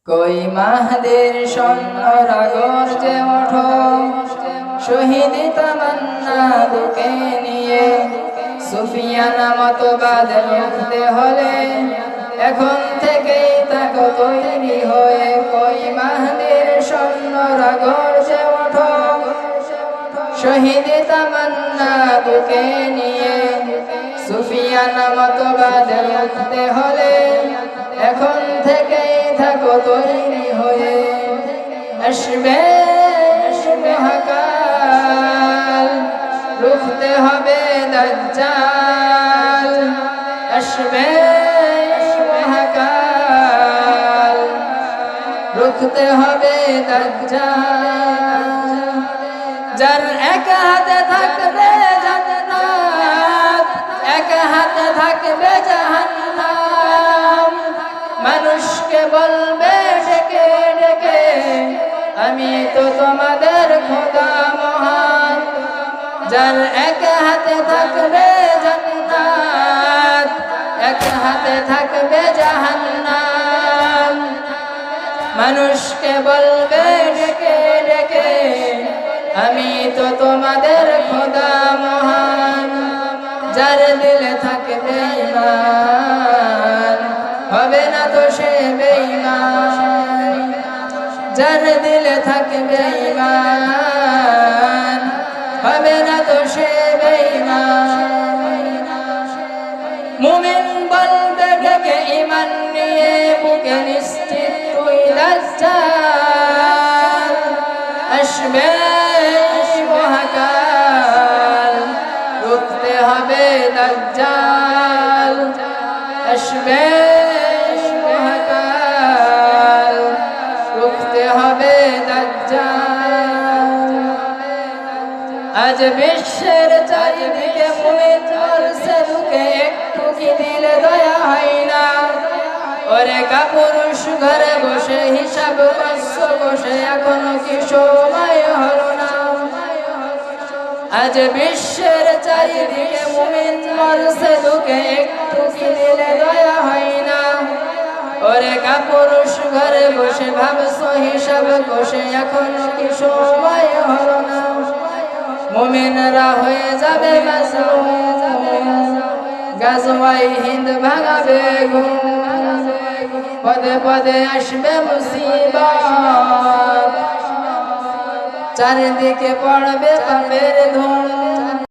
কই মাহদের সৈন্যরা গর্জে ওঠো, শহীদ তামান্না বুকে নিয়ে। সুফিয়ান মতবাদ রুখতে হলে এখন থেকেই তাকে তৈরি হয়ে। কই মাহদের সৈন্যরা গর্জে ওঠো, শহীদ তামান্না বুকে নিয়ে। সুফিয়ান মতবাদ রুখতে হলে এখন থেকেই থাকো তৈরি হয়ে। আসবে মহাকাল, রুখতে হবে দাজ্জাল। আসবে মহাকাল, রুখতে হবে দাজ্জাল। যার এক হাতে থাকবে জান্নাত, এক হাতে থাকবে জাহান্নাম। মানুষকে বলবে ডেকে ডেকে, আমি তো তোমাদের খোদা মহান। যার এক হাতে থাকবে জান্নাত, এক হাতে থাকবে জাহান্নাম। মানুষকে বলবে ডেকে ডেকে, আমি তো তোমাদের খোদা মহান। যার দিলে থাকবে ঈমান, হবে না তো সে বেঈমান। যার দিলে থাকবে ঈমান, হবে না তো সে বেঈমান। মুমিন বলবে ডেকে ঈমান নিয়ে, বুকে নিশ্চিত তুই দাজ্জাল। আসবে মহাকাল, রুখতে হবে দাজ্জাল। আসবে মহাকাল, রুখতে হবে দাজ্জাল। আজ বিশ্বের চারিদিকে মুমিন মরছে ঢুকে, একটু কি দিলে দয়া হয় না? ওরে কাপুরুষ ঘরে বসে হিসাব করছো বসে, এখনো কি সময় হলো না? আজ বিশ্বের চারিদিকে মুমিন মরছে ঢুকে, একটু কি দিলে দয়া হয় না? ওরে কাপুরুষ ঘরে বসে ভাবছো হিসাব কষে, এখনো কি সময় হলো না? মুমিনরা হয়ে যাবে মাজলুম, গাজওয়ায়ে হিন্দ ভাঙাবে ঘুম। পদে পদে আসবে মুসিবত, চারিদিকে পড়বে পাপের ধুম।